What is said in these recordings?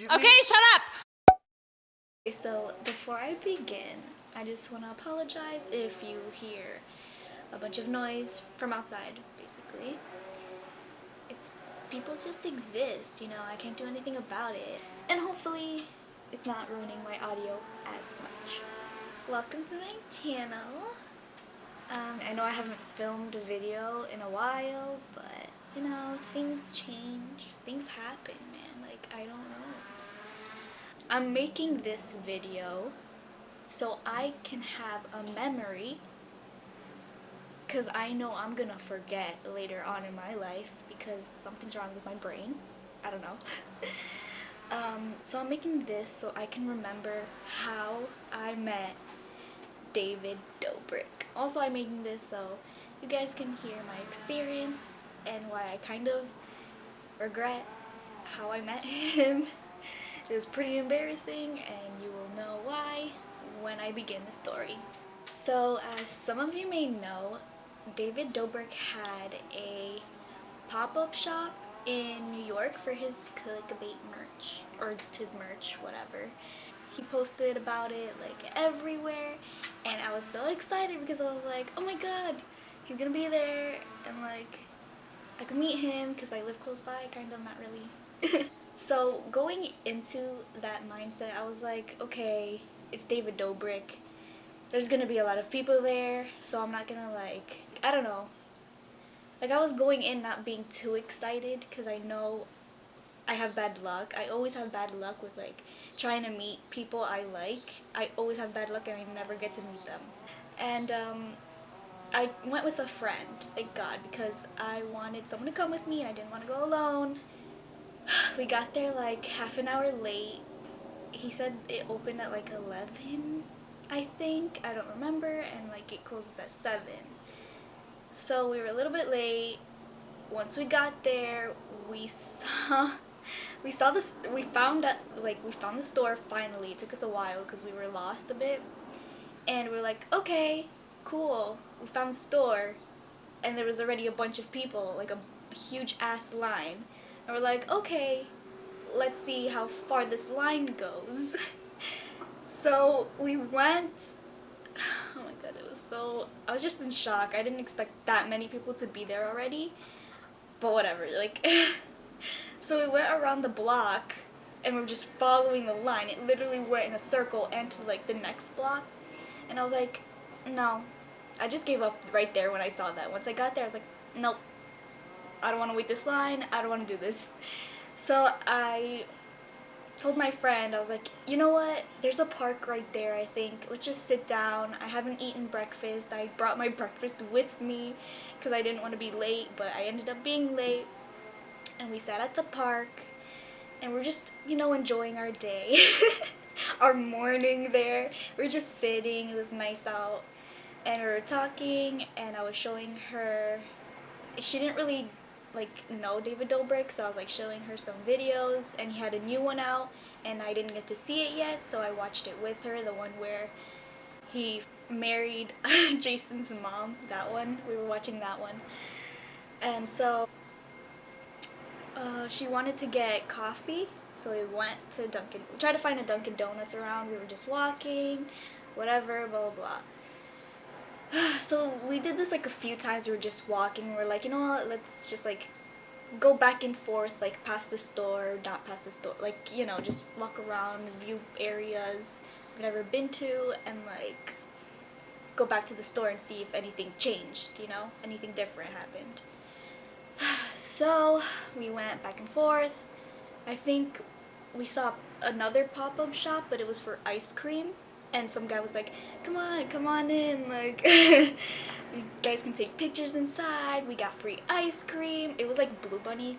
Excuse me? Okay, shut up! So before I begin, I just want to apologize if you hear a bunch of noise from outside, basically. It's people just exist, you know, I can't do anything about it. And hopefully it's not ruining my audio as much. Welcome to my channel. I know I haven't filmed a video in a while, but you know, things change. Things happen, man. Like, I don't know. I'm making this video so I can have a memory, because I know I'm gonna forget later on in my life because something's wrong with my brain. I don't know. So I'm making this so I can remember how I met David Dobrik. Also, I'm making this so you guys can hear my experience and why I kind of regret how I met him. It was pretty embarrassing, and you will know why when I begin the story. So, as some of you may know, David Dobrik had a pop-up shop in New York for his clickbait merch, or his merch, whatever. He posted about it like everywhere, and I was so excited because I was like, oh my god, he's gonna be there, and like I could meet him because I live close by, kind of, not really. So going into that mindset, I was like, okay, it's David Dobrik. There's gonna be a lot of people there, so I'm not gonna like, I don't know. Like, I was going in not being too excited because I know I have bad luck. I always have bad luck with like trying to meet people I like. I always have bad luck and I never get to meet them. And I went with a friend, thank God, because I wanted someone to come with me and I didn't want to go alone. We got there like half an hour late. He said it opened at like 11, I think. I don't remember, and like it closes at 7. So we were a little bit late. Once we got there, we found the store finally. It took us a while because we were lost a bit. And we were like, okay, cool. We found the store, and there was already a bunch of people, like a huge ass line. And we're like, okay, let's see how far this line goes. So we went. Oh my god, I was just in shock. I didn't expect that many people to be there already, but whatever, like. So we went around the block and we were just following the line. It literally went in a circle and to like the next block, and I was like, no. I just gave up right there when I saw that. Once I got there, I was like, nope, I don't want to wait this line, I don't want to do this. So I told my friend, I was like, you know what, there's a park right there, I think. Let's just sit down. I haven't eaten breakfast. I brought my breakfast with me because I didn't want to be late, but I ended up being late. And we sat at the park and we're just, you know, enjoying our day. Our morning there. We're just sitting, it was nice out, and we were talking, and I was showing her. She didn't really like know David Dobrik, so I was like showing her some videos, and he had a new one out and I didn't get to see it yet, so I watched it with her, the one where he married Jason's mom. That one, we were watching that one. And so she wanted to get coffee, so we went to Dunkin'. We tried to find a Dunkin' Donuts around. We were just walking, whatever, blah blah blah. So we did this like a few times. We were just walking. We're like, you know what? Let's just like go back and forth, like past the store, not past the store, like, you know, just walk around, view areas I've never been to, and like go back to the store and see if anything changed, you know, anything different happened. So we went back and forth. I think we saw another pop-up shop, but it was for ice cream, and some guy was like, come on in, like, you guys can take pictures inside, we got free ice cream. It was like a Blue Bunny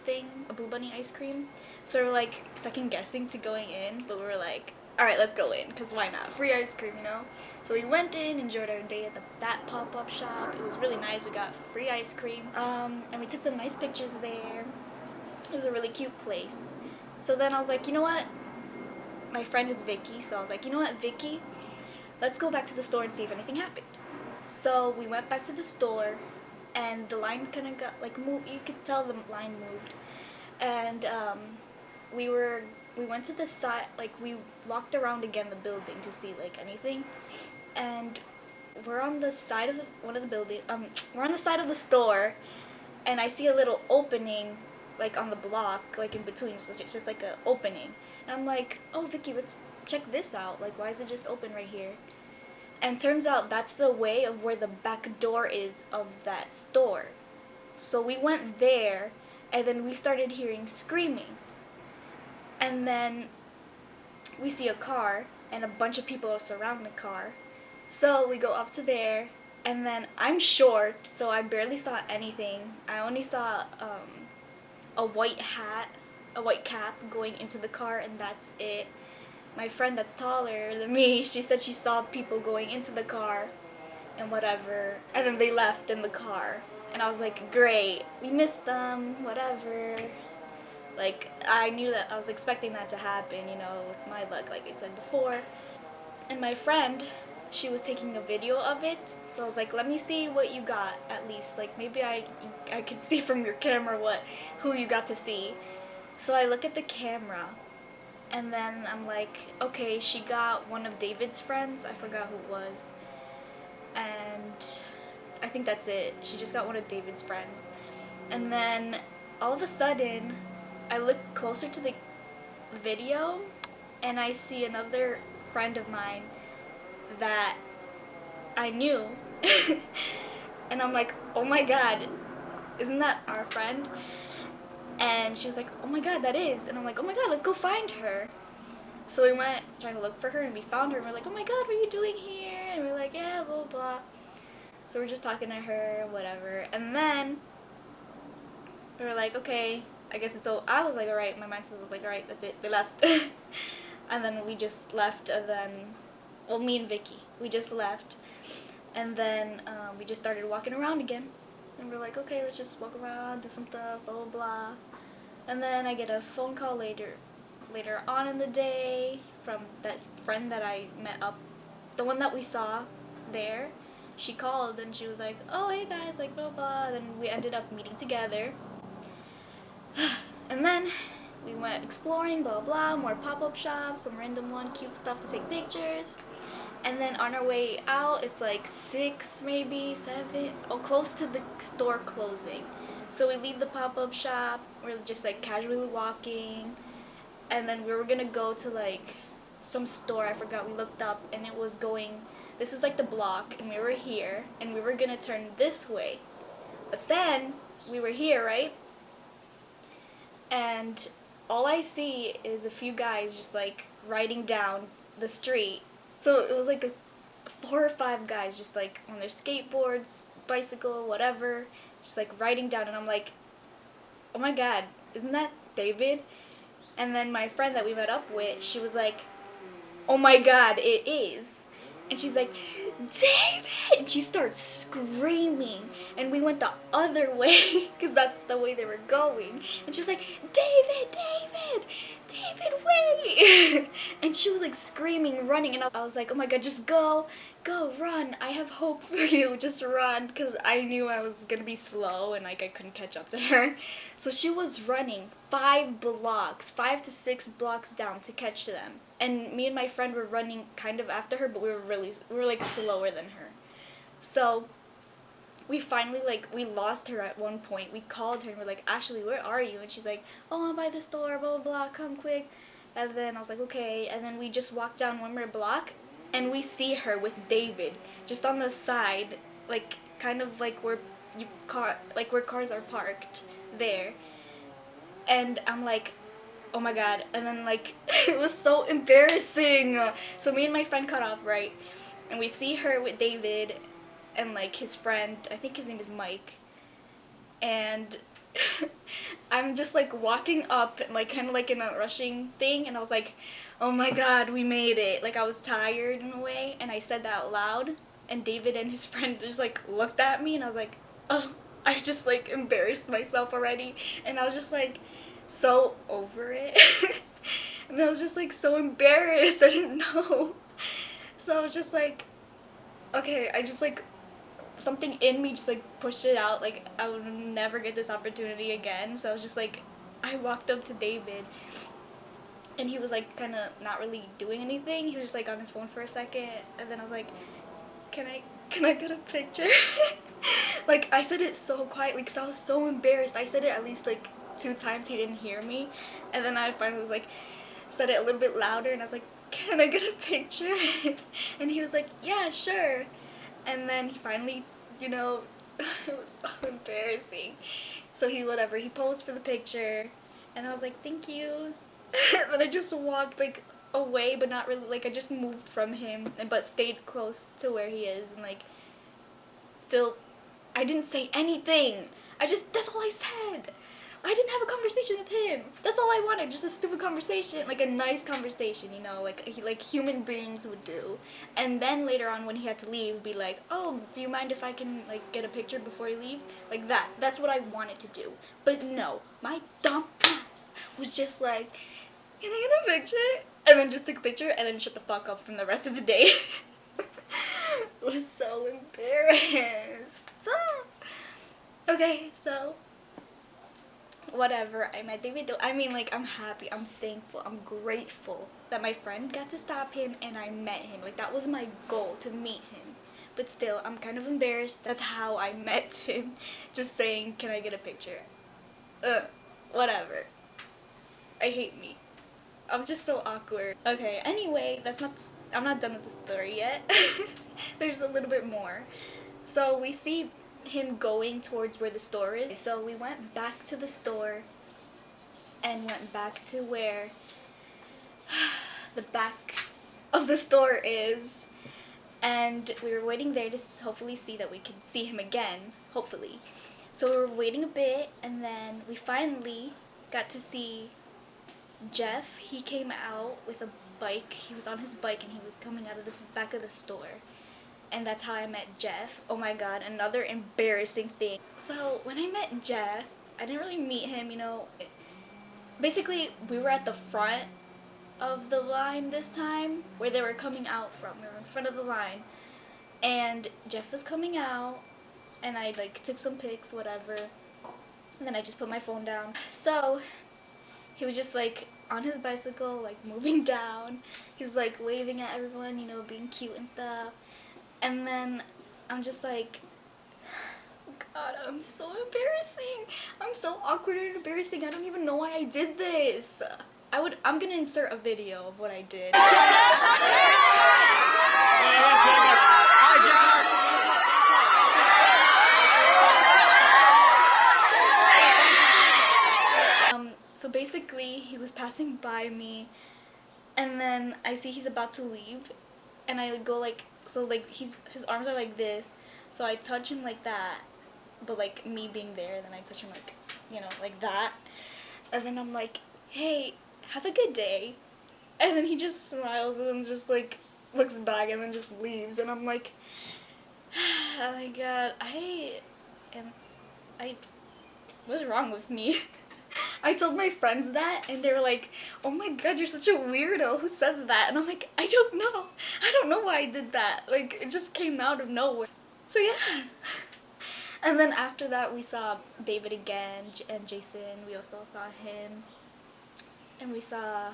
ice cream. So we were like second guessing to going in, but we were like, alright, let's go in, because why not, free ice cream, you know. So we went in, enjoyed our day at that pop-up shop. It was really nice. We got free ice cream, and we took some nice pictures there. It was a really cute place. So then I was like, you know what, my friend is Vicky, so I was like, you know what, Vicky, let's go back to the store and see if anything happened. So we went back to the store, and the line kind of got like moved. You could tell the line moved, and we went to the side, like we walked around again the building to see like anything, and we're on the side of one of the building. We're on the side of the store, and I see a little opening, like on the block, like in between. So it's just like a opening, and I'm like, oh Vicky, let's check this out. Like, why is it just open right here? And turns out that's the way of where the back door is of that store. So we went there, and then we started hearing screaming. And then we see a car, and a bunch of people are surrounding the car. So we go up to there, and then I'm short, so I barely saw anything. I only saw a white hat, a white cap going into the car, and that's it. My friend that's taller than me, she said she saw people going into the car and whatever, and then they left in the car. And I was like, great, we missed them, whatever. Like, I knew that I was expecting that to happen, you know, with my luck, like I said before. And my friend, she was taking a video of it, so I was like, let me see what you got, at least. Like, maybe I could see from your camera who you got to see. So I look at the camera, and then I'm like, okay, she got one of David's friends, I forgot who it was. And I think that's it. She just got one of David's friends. And then all of a sudden, I look closer to the video, and I see another friend of mine that I knew. And I'm like, oh my god, isn't that our friend? And she was like, oh my god, that is. And I'm like, oh my god, let's go find her. So we went trying to look for her, and we found her, and we're like, oh my god, what are you doing here? And we're like, yeah, blah, blah. So we're just talking to her, whatever. And then we were like, okay, I guess it's so. I was like, alright, my mindset was like, alright, that's it, they left. And then we just left, and then, well, me and Vicky, we just left. And then we just started walking around again. And we're like, okay, let's just walk around, do some stuff, blah, blah, blah. And then I get a phone call later on in the day from that friend that I met up, the one that we saw there. She called, and she was like, oh, hey guys, like, blah, blah. Then we ended up meeting together. And then we went exploring, blah, blah, more pop-up shops, some random one, cute stuff to take pictures. And then on our way out, it's like 6, maybe 7, close to the store closing. So we leave the pop-up shop, we're just like casually walking, and then we were gonna go to like some store, I forgot, we looked up, and it was going, this is like the block, and we were here, and we were gonna turn this way. But then, we were here, right? And all I see is a few guys just like riding down the street. So it was like 4 or 5 guys just like on their skateboards, bicycle, whatever, just like riding down, and I'm like, oh my god, isn't that David? And then my friend that we met up with, she was like, oh my god, it is. And she's like, David! And she starts screaming. And we went the other way, because that's the way they were going. And she's like, David, David! David, wait! And she was like screaming, running. And I was like, oh my god, just go, run. I have hope for you. Just run. Because I knew I was going to be slow and like I couldn't catch up to her. So she was running 5 to 6 blocks down to catch to them. And me and my friend were running kind of after her, but we were like slower than her. So we finally, like, we lost her at one point. We called her and we're like, Ashley, where are you? And she's like, oh, I'm by the store, blah, blah, blah, come quick. And then I was like, okay. And then we just walked down one more block, and we see her with David just on the side, like, kind of like where cars are parked there. And I'm like, oh my god. And then like it was so embarrassing. So me and my friend cut off, right? And we see her with David and like his friend, I think his name is Mike. And I'm just like walking up, like kind of like in a rushing thing, and I was like, oh my god, we made it. Like I was tired in a way, and I said that out loud, and David and his friend just like looked at me, and I was like, oh, I just like embarrassed myself already. And I was just like so over it. And I was just like so embarrassed. I didn't know. So I was just like, okay, I just like, something in me just like pushed it out, like I would never get this opportunity again. So I was just like, I walked up to David, and he was like kind of not really doing anything. He was just like on his phone for a second, and then I was like, can I get a picture? Like, I said it so quietly because I was so embarrassed. I said it at least like 2 times. He didn't hear me, and then I finally was like, said it a little bit louder, and I was like, can I get a picture? And he was like, yeah, sure. And then he finally, you know, it was so embarrassing. So he posed for the picture, and I was like, thank you. And then I just walked like away, but not really, like I just moved from him, but stayed close to where he is, and like still, I didn't say anything. That's all I said. I didn't have a conversation with him. That's all I wanted, just a stupid conversation, like a nice conversation, you know, like human beings would do. And then later on when he had to leave, be like, oh, do you mind if I can like get a picture before you leave? Like that. That's what I wanted to do. But no, my dumb ass was just like, can I get a picture? And then just took a picture and then shut the fuck up from the rest of the day. I was so embarrassed. Okay, so whatever. I met David like, I'm happy, I'm thankful, I'm grateful that my friend got to stop him and I met him. Like, that was my goal, to meet him. But still, I'm kind of embarrassed. That's how I met him. Just saying, can I get a picture? Whatever. I hate me. I'm just so awkward. Okay, anyway, I'm not done with the story yet. There's a little bit more. So we see him going towards where the store is. So we went back to the store and went back to where the back of the store is. And we were waiting there to hopefully see that we could see him again, hopefully. So we were waiting a bit, and then we finally got to see Jeff. He came out with a bike. He was on his bike and he was coming out of the back of the store. And that's how I met Jeff. Oh my god, another embarrassing thing. So when I met Jeff, I didn't really meet him, you know. Basically, we were at the front of the line this time, where they were coming out from. We were in front of the line. And Jeff was coming out, and I like took some pics, whatever. And then I just put my phone down. So he was just like on his bicycle, like moving down. He's like waving at everyone, you know, being cute and stuff. And then I'm just like, God, I'm so embarrassing. I'm so awkward and embarrassing. I don't even know why I did this. I'm gonna insert a video of what I did. So basically, he was passing by me, and then I see he's about to leave, and I go like, so like his arms are like this, so I touch him like that, but like me being there, then I touch him like, you know, like that, and then I'm like, hey, have a good day, and then he just smiles and then just like looks back and then just leaves, and I'm like, oh my god, what's wrong with me? I told my friends that, and they were like, oh my god, you're such a weirdo, who says that? And I'm like, I don't know why I did that, like, it just came out of nowhere. So yeah. And then after that, we saw David again, and Jason, we also saw him, and we saw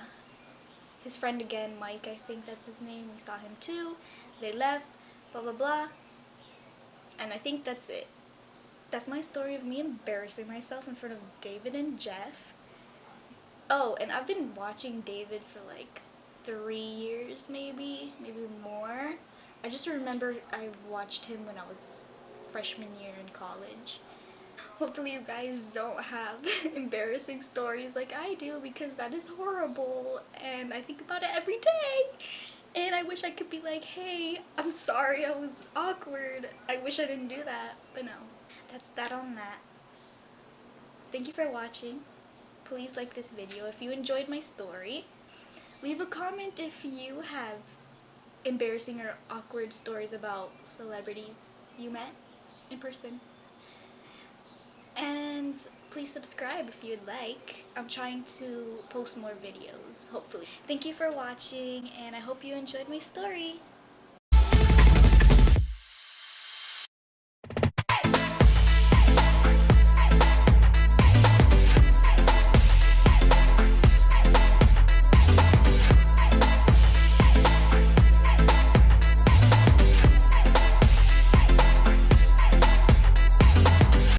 his friend again, Mike, I think that's his name. We saw him too. They left, blah blah blah, and I think that's it. That's my story of me embarrassing myself in front of David and Jeff. Oh, and I've been watching David for like 3 years, maybe more. I just remember I watched him when I was freshman year in college. Hopefully you guys don't have embarrassing stories like I do, because that is horrible and I think about it every day. And I wish I could be like, hey, I'm sorry, I was awkward. I wish I didn't do that, but no. That's that on that. Thank you for watching. Please like this video if you enjoyed my story. Leave a comment if you have embarrassing or awkward stories about celebrities you met in person. And please subscribe if you'd like. I'm trying to post more videos, hopefully. Thank you for watching, and I hope you enjoyed my story.